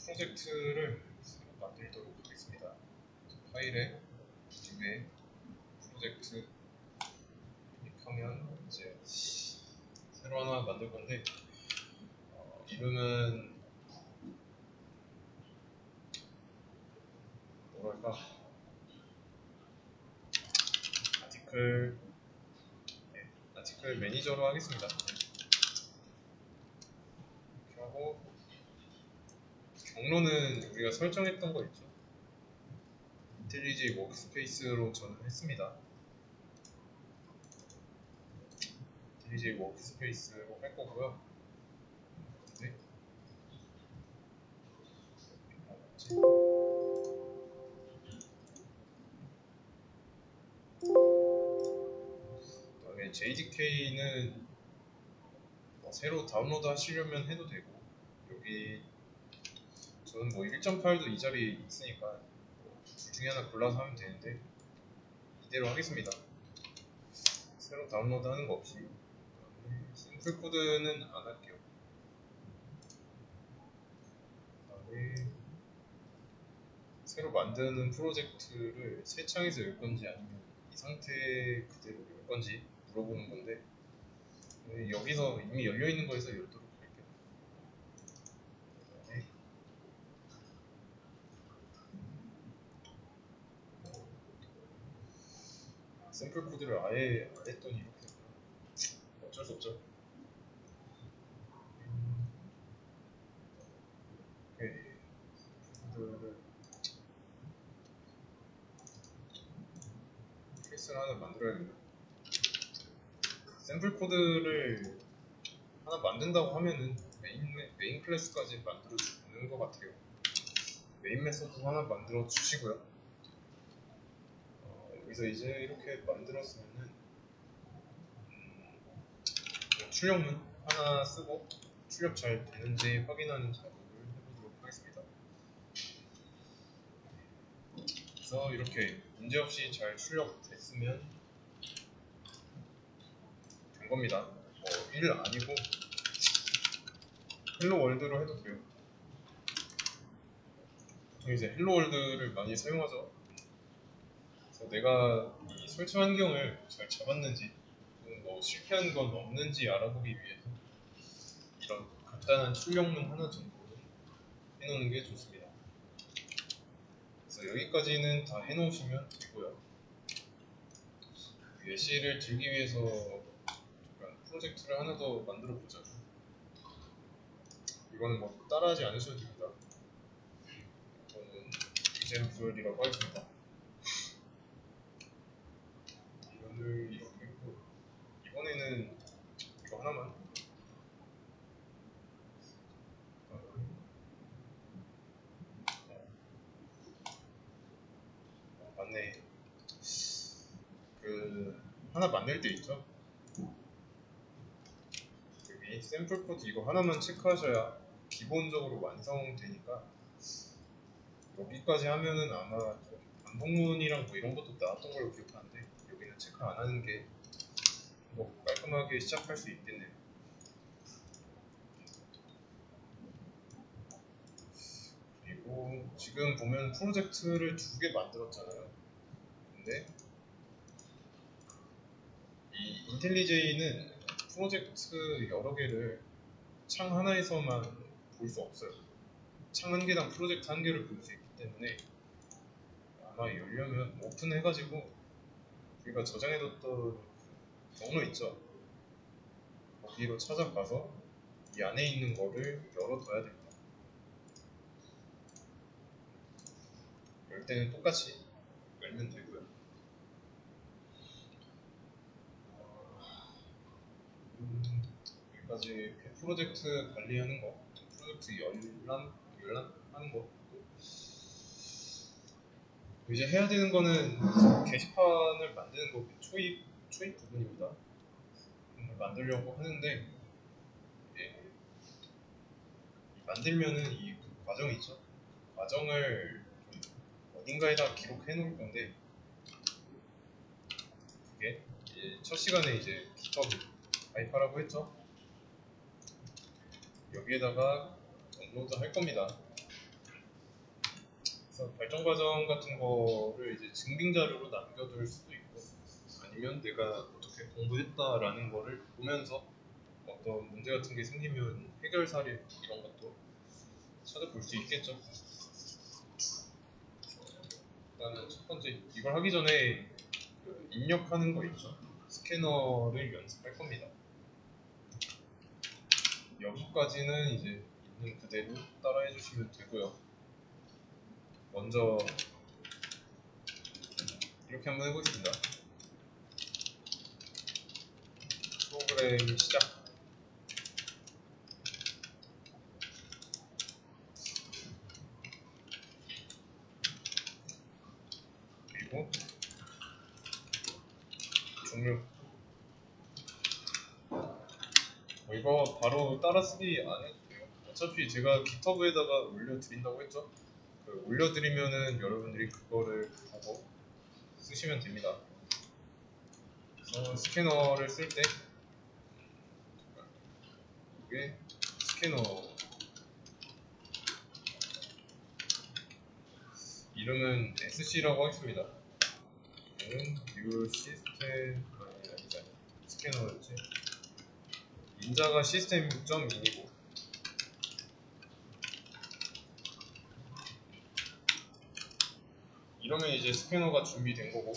프로젝트를 만들도록 하겠습니다. 파일에 뉴에 프로젝트 클릭하면 이제 새로 하나 만들 건데 이름은 뭐랄까 아티클 매니저로 하겠습니다. 이렇게 하고 경로는 우리가 설정했던 거 있죠? 인텔리지 워크스페이스로 저는 했습니다. 인텔리지 워크스페이스로 할 거고요. 네. 그다음에 JDK는 새로 다운로드 하시려면 해도 되고, 여기 저는 뭐 1.8도 이 자리에 있으니까 둘 중에 하나 골라서 하면 되는데 이대로 하겠습니다. 새로 다운로드 하는 거 없이. 샘플 코드는 안 할게요. 그다음에 새로 만드는 프로젝트를 새 창에서 열 건지 아니면 이 상태 그대로 열 건지 물어보는 건데, 여기서 이미 열려 있는 거에서 열도록 할게요. 그다음에 샘플 코드를 아예 안 했더니 이렇게 됐구나. 어쩔 수 없죠. 코드를 케이스를 하나 만들어야겠네요. 샘플 코드를 하나 만든다고 하면은 메인 클래스까지 만들어 주는 것 같아요. 메인 메소드 하나 만들어 주시고요. 여기서 이제 이렇게 만들었으면은 출력문 하나 쓰고 출력 잘 되는지 확인하는 작업을 해보도록 하겠습니다. 그래서 이렇게 문제없이 잘 출력됐으면 된 겁니다. 1 아니고 헬로 월드로 해도 돼요. 보통 이제 헬로 월드를 많이 사용하죠. 그래서 내가 이 설치 환경을 잘 잡았는지 또는 뭐 실패한 건 없는지 알아보기 위해서 이런 간단한 출력문 하나 정도는 해놓는 게 좋습니다. 그래서 여기까지는 다 해놓으시면 되고요. 예시를 들기 위해서 프로젝트를 하나 더 만들어 보자고. 이거는 뭐 따라하지 않으셔도 됩니다. 이거는 example이라고 하겠습니다. 이거를 이렇게 했고, 이번에는 이거 하나만. 맞네. 하나 만들 때 있죠? 여기 샘플 코드 이거 하나만 체크하셔야 기본적으로 완성되니까, 여기까지 하면은 아마 좀 반복문이랑 뭐 이런 것도 나왔던 걸로 기억하는데 여기는 체크 안 하는 게 뭐 깔끔하게 시작할 수 있겠네요. 그리고 지금 보면 프로젝트를 2개 만들었잖아요. 근데 이 인텔리제이는 프로젝트 여러 개를 창 하나에서만 볼 수 없어요. 창 한 개당 프로젝트 한 개를 볼 수 있기 때문에 아마 열려면 오픈해가지고 우리가 저장해뒀던 경로 있죠? 거기로 찾아가서 이 안에 있는 거를 열어둬야 됩니다. 열 때는 똑같이 열면 되고요. 여기까지 프로젝트 관리하는 거, 프로젝트 열람하는 거. 이제 해야 되는 거는 게시판을 만드는 거, 초입 부분입니다. 만들려고 하는데, 만들면은 이 과정이 있죠. 과정을 어딘가에다 기록해 놓을 건데, 그게 첫 시간에 이제 GitHub 가입하라고 했죠. 여기에다가 업로드 할 겁니다. 그래서 발전 과정 같은 거를 이제 증빙 자료로 남겨둘 수도 있고, 아니면 내가 어떻게 공부했다라는 거를 보면서 어떤 문제 같은 게 생기면 해결 사례 이런 것도 찾아볼 수 있겠죠. 일단은 첫 번째, 이걸 하기 전에 그 입력하는 거 있죠. 스캐너를 연습할 겁니다. 여기까지는 이제 있는 그대로 따라해 주시면 되고요. 먼저 이렇게 한번 해보겠습니다. 프로그램 시작. 그리고 종료. 이거 바로 따라쓰기 안 해도 돼요. 어차피 제가 GitHub에다가 올려드린다고 했죠. 올려드리면은 여러분들이 그거를 보고 쓰시면 됩니다. 그래서 스캐너를 쓸 때 이게 스캐너 이름은 SC라고 하겠습니다. 이거는 New System 아니다. 스캐너였지. 인자가 시스템.in이고 이러면 이제 스캐너가 준비된 거고,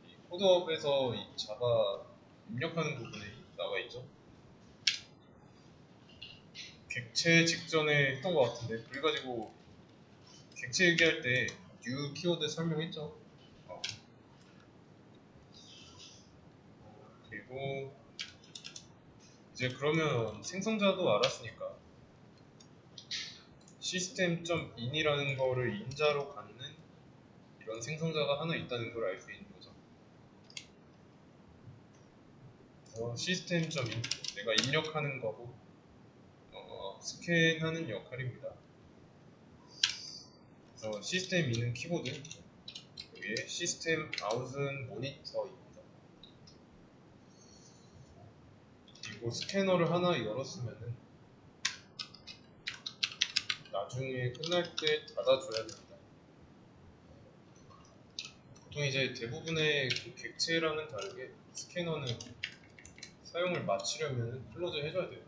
이 코드업에서 이 자바 입력하는 부분에 나와 있죠. 객체 직전에 했던 것 같은데, 그래가지고 객체 얘기할 때 new 키워드 설명했죠. 그리고 이제 그러면 생성자도 알았으니까 system.in이라는 거를 인자로 갖는 이런 생성자가 하나 있다는 걸 알 수 있는 거죠. system.in 내가 입력하는 거고 스캔하는 역할입니다. 그래서 system.in은 키보드, 여기에 system out은 모니터입니다. 그리고 스캐너를 하나 열었으면은 나중에 끝날 때 닫아줘야 됩니다. 보통 이제 대부분의 그 객체랑은 다르게 스캐너는 사용을 마치려면 클로즈 해줘야 돼요.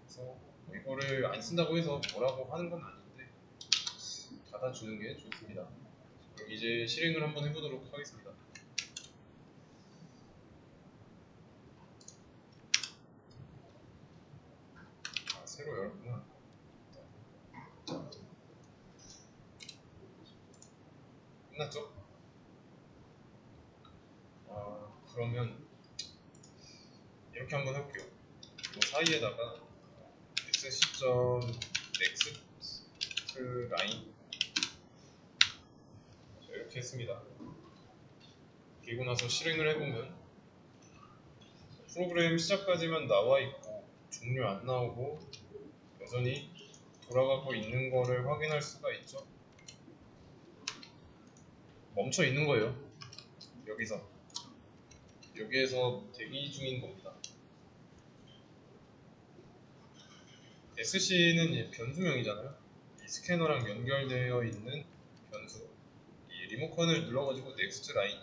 그래서 이거를 안 쓴다고 해서 뭐라고 하는 건 아닌데 닫아주는 게 좋습니다. 그럼 이제 실행을 한번 해보도록 하겠습니다. 새로 열었구나. 끝났죠? 그러면 이렇게 한번 해볼게요. 이 사이에다가 sc.next 라인 이렇게 했습니다. 그리고 나서 실행을 해보면 프로그램 시작까지만 나와 있고 종료 안 나오고 여전히 돌아가고 있는 거를 확인할 수가 있죠. 멈춰 있는 거예요. 여기에서 대기 중인 겁니다. SC는 변수명이잖아요. 이 스캐너랑 연결되어 있는 변수, 이 리모컨을 눌러가지고 next line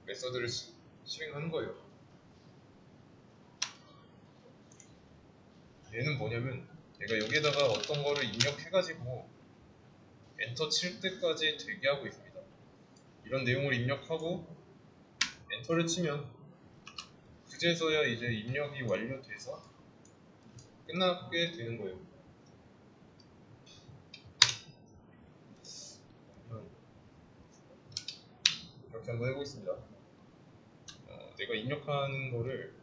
메서드를 실행하는 거예요. 얘는 뭐냐면 내가 여기에다가 어떤 거를 입력해가지고 엔터 칠 때까지 대기하고 있습니다. 이런 내용을 입력하고 엔터를 치면 그제서야 이제 입력이 완료돼서 끝나게 되는 거예요. 이렇게 한번 해보겠습니다. 내가 입력하는 거를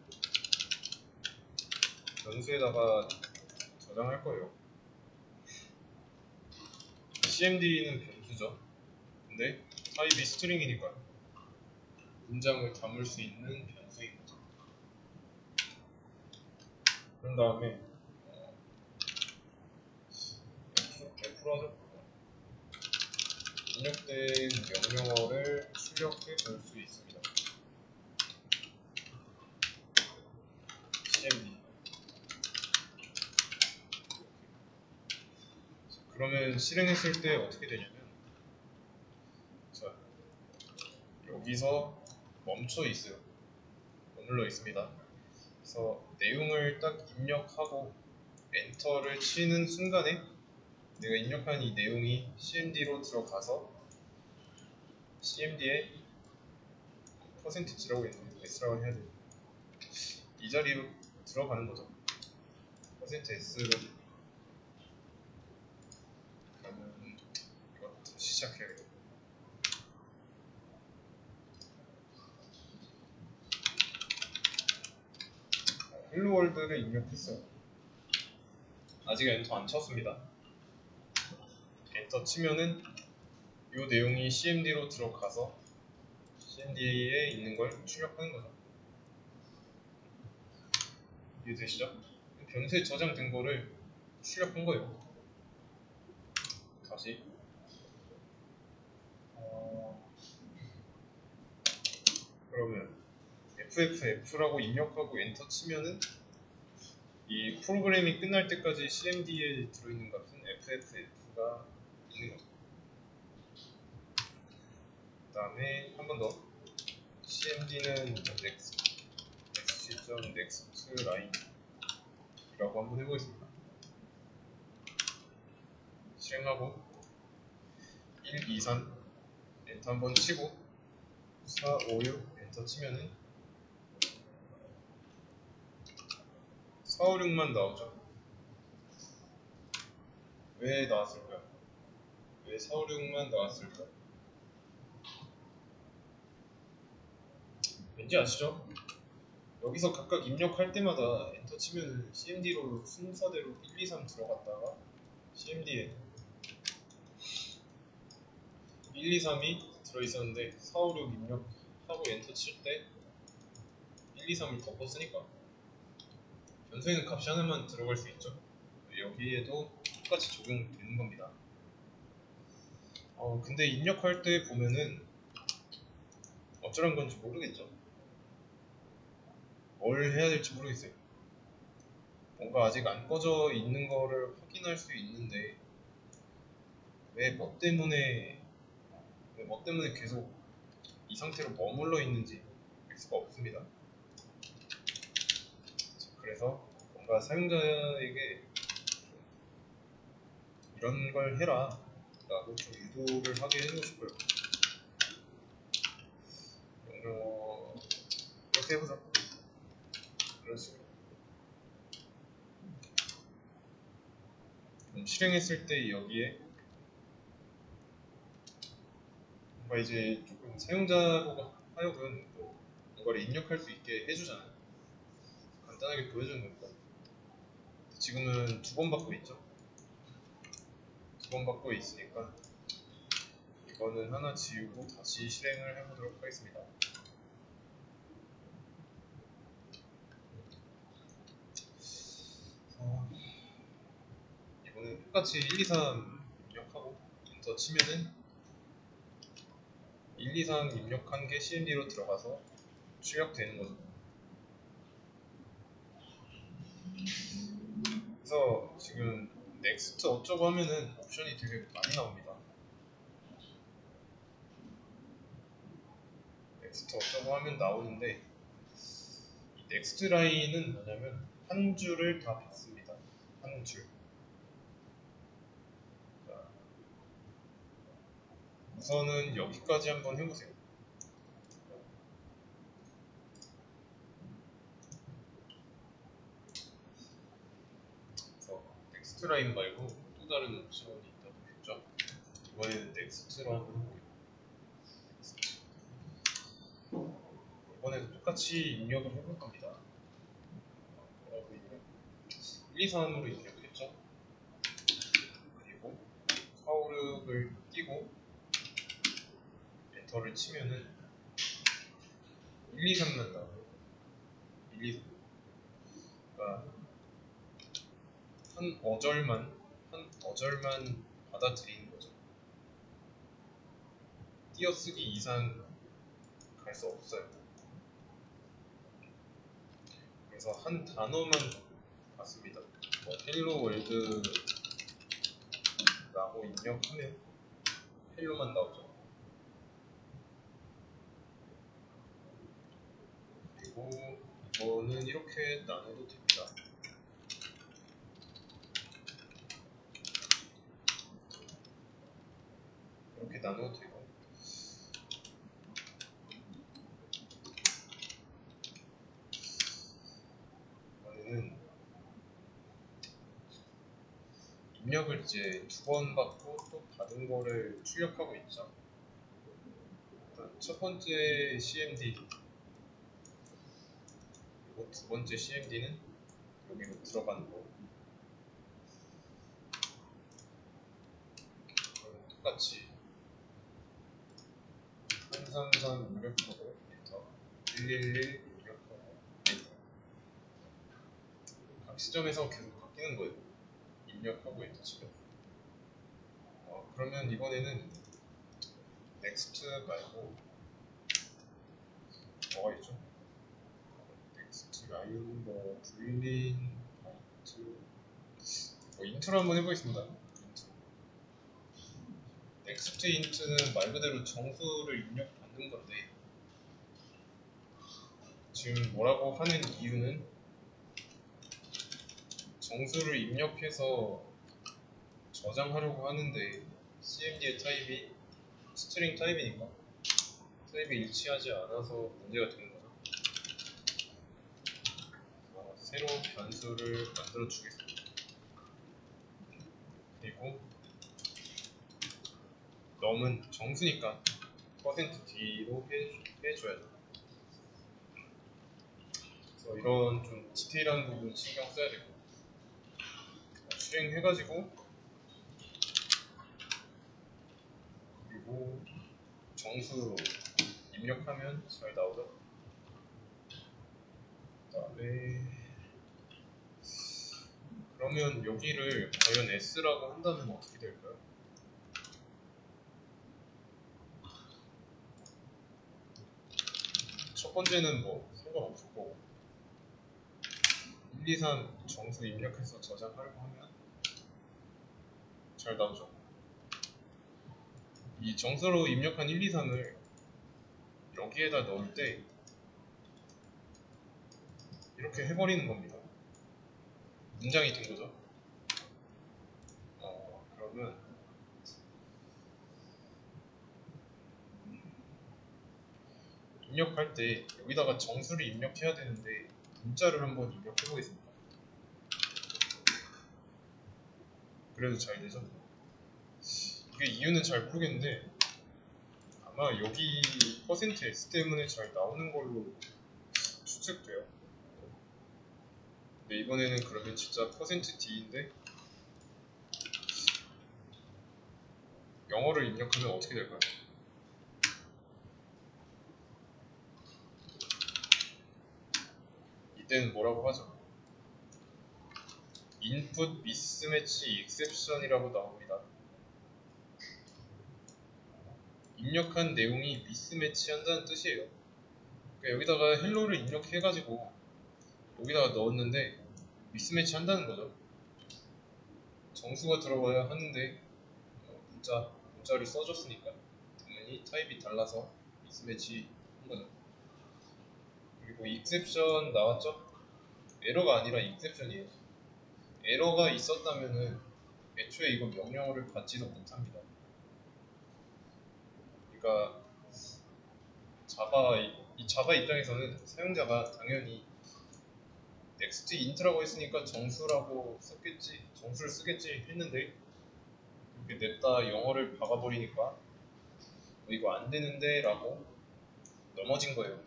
변수에다가 저장할 거예요. cmd는 변수죠. 근데 타입이 스트링이니까 문장을 담을 수 있는 변수인 거죠. 그런 다음에 F로 하죠. 입력된 명령어를 출력해 볼 수 있습니다. cmd 그러면 실행했을 때 어떻게 되냐면, 자, 여기서 멈춰 있어요. 머물러 있습니다. 그래서 내용을 딱 입력하고 엔터를 치는 순간에 내가 입력한 이 내용이 cmd로 들어가서 cmd에 %G라고 있는 S라고 해야 돼요. 이 자리로 들어가는 거죠. %S로. 그러면 이거 다시 시작해야겠다. 헬로월드를 입력했어요. 아직 엔터 안 쳤습니다. 엔터 치면은 이 내용이 cmd로 들어가서 cmd에 있는 걸 출력하는 거죠. 이해되시죠? 변수에 저장된 거를 출력한 거예요. 다시 그러면 FFF라고 입력하고 엔터 치면은 이 프로그램이 끝날 때까지 cmd에 들어있는 값은 FFF가 있는 거죠. 그 다음에 한 번 더 cmd는 next.nextLine 이라고 한번 해보겠습니다. 실행하고 1, 2, 3 엔터 한번 치고 4, 5, 6 엔터 치면은 4, 5, 6만 나오죠. 왜 나왔을까요? 왜 4, 5, 6만 나왔을까요? 왠지 아시죠? 여기서 각각 입력할 때마다 엔터 치면 cmd로 순서대로 1, 2, 3 들어갔다가 cmd에 1, 2, 3이 들어있었는데 4, 5, 6 입력하고 엔터 칠 때 1, 2, 3을 덮어 쓰니까 변수에는 값이 하나만 들어갈 수 있죠. 여기에도 똑같이 적용되는 겁니다. 근데 입력할 때 보면은 어쩌란 건지 모르겠죠. 뭘 해야 될지 모르겠어요. 뭔가 아직 안 꺼져 있는 거를 확인할 수 있는데 왜 뭐 때문에 계속 이 상태로 머물러 있는지 알 수가 없습니다. 그래서 뭔가 사용자에게 이런 걸 해라 라고 좀 유도를 하게 해주고 싶어요. 이렇게 해보자. 이런 식으로. 실행했을 때 여기에 뭔가 이제 조금 사용자가 하여금 뭔가를 입력할 수 있게 해주잖아요. 간단하게 보여주는 거니까. 지금은 2번 받고 있죠. 2번 받고 있으니까 이거는 하나 지우고 다시 실행을 해보도록 하겠습니다. 이거는 똑같이 1, 2, 3 입력하고 엔터 치면은 1, 2, 3 입력한 게 cmd로 들어가서 출력되는 거죠. 그래서 지금 next 어쩌고 하면은 옵션이 되게 많이 나옵니다. next 어쩌고 하면 나오는데 이 next 라인은 뭐냐면 한 줄을 다 받습니다. 한 줄. 자, 우선은 여기까지 한번 해보세요. 그래서 next 라인 말고 또 다른 옵션이 있다고 했죠. 이번에는 next로 한번 해볼게요. 이번에도 똑같이 입력을 해볼 겁니다. 1, 2, 3으로 입력했죠. 그리고 파우르를 띄고 엔터를 치면은 1, 2, 3만 나와요. 1, 2, 3. 그러니까 한 어절만 받아들이는 거죠. 띄어쓰기 이상 갈 수 없어요. 그래서 한 단어만 받습니다. 헬로 월드 라고 입력하면 헬로만 나오죠. 그리고 이거는 이렇게 나눠도 됩니다. 이렇게 나눠도 되고, 이번에는 입력을 이제 2번 받고 또 받은 거를 출력하고 있죠. 일단 첫 번째 CMD, 그리고 두 번째 CMD는 여기로 들어가는 거. 똑같이 333 입력하고 엔터, 111 입력하고 엔터. 각 시점에서 계속 바뀌는 거예요. 입력하고 엔터 치면. 그러면 이번에는 next 말고 뭐가 있죠? next 라인, 뭐 boolean, int, int로 한번 해보겠습니다. next int는 말 그대로 정수를 입력받는 건데, 지금 뭐라고 하는 이유는 정수를 입력해서 저장하려고 하는데 CMD의 타입이 스트링 타입이니까 타입이 일치하지 않아서 문제가 되는 거죠. 새로운 변수를 만들어 주겠습니다. 그리고 num은 정수니까 %d로 해줘야죠. 그래서 이런 좀 디테일한 부분 신경 써야 되고, 실행해가지고, 그리고 정수 입력하면 잘 나오죠. 그 다음에 그러면 여기를 과연 S라고 한다면 어떻게 될까요? 첫 번째는 뭐 상관없을 거고, 1, 2, 3 정수 입력해서 저장하려고 하면 잘 나오죠. 이 정수로 입력한 1, 2, 3을 여기에다 넣을 때 이렇게 해버리는 겁니다. 문장이 된 거죠. 그러면 입력할 때 여기다가 정수를 입력해야 되는데 문자를 한번 입력해 보겠습니다. 그래도 잘 되죠? 이게 이유는 잘 모르겠는데 아마 여기 %S 때문에 잘 나오는 걸로 추측돼요. 근데 이번에는 그러면 진짜 %D인데 영어를 입력하면 어떻게 될까요? 이때는 뭐라고 하죠? input mismatch exception이라고 나옵니다. 입력한 내용이 미스매치 한다는 뜻이에요. 그러니까 여기다가 헬로를 입력해가지고 여기다가 넣었는데 미스매치 한다는 거죠. 정수가 들어가야 하는데 문자를 써줬으니까 당연히 타입이 달라서 미스매치 한 거죠. 그리고 익셉션 나왔죠? 에러가 아니라 익셉션이에요. 에러가 있었다면은 애초에 이거 명령어를 받지도 못합니다. 그러니까 이 자바 입장에서는 사용자가 당연히 next int라고 했으니까 정수라고 썼겠지, 정수를 쓰겠지 했는데 이렇게 냈다 영어를 박아버리니까 이거 안 되는데 라고 넘어진 거예요.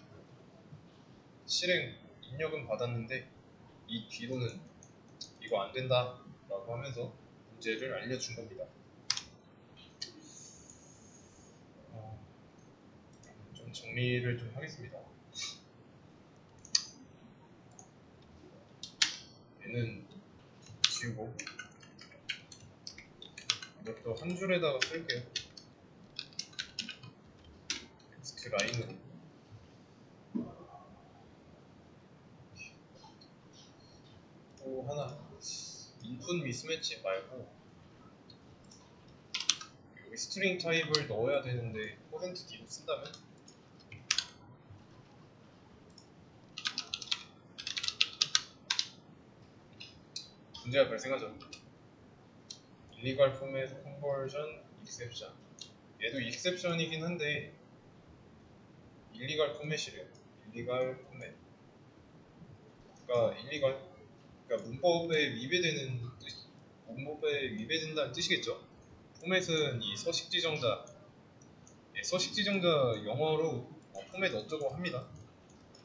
실행 입력은 받았는데 이 뒤로는 이거 안 된다 라고 하면서 문제를 알려준 겁니다. 좀 정리를 좀 하겠습니다. 얘는 지우고 이것도 한 줄에다가 쓸게요. 텍스트 라인으로 또 하나 인풋 미스매치 말고 여기 스트링 타입을 넣어야 되는데 %D로 쓴다면 문제가 발생하죠. 일리갈 포맷 컨버전 익셉션. 얘도 익셉션이긴 한데 일리갈 포맷이래요. 일리갈 포맷. 그러니까 문법에 위배된다는 뜻이겠죠. 포맷은 이 서식 지정자, 영어로 포맷 어쩌고 합니다.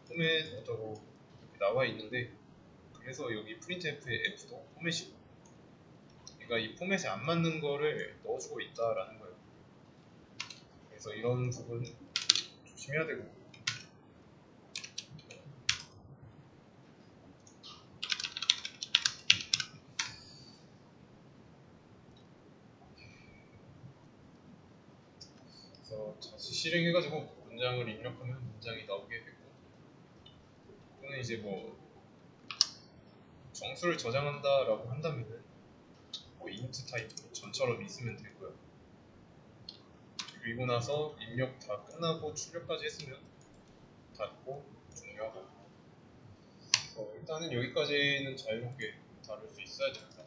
포맷 어쩌고 이렇게 나와 있는데, 그래서 여기 printf의 f도 포맷이고, 그러니까 이 포맷에 안 맞는 거를 넣어주고 있다라는 거예요. 그래서 이런 부분 조심해야 되고. 그래서 다시 실행해가지고 문장을 입력하면 문장이 나오게 되고, 또는 이제 뭐 정수를 저장한다라고 한다면은 뭐 int 타입 전처럼 있으면 되고요. 그리고 나서 입력 다 끝나고 출력까지 했으면 닫고 종료하고. 일단은 여기까지는 자유롭게 다룰 수 있어야 됩니다.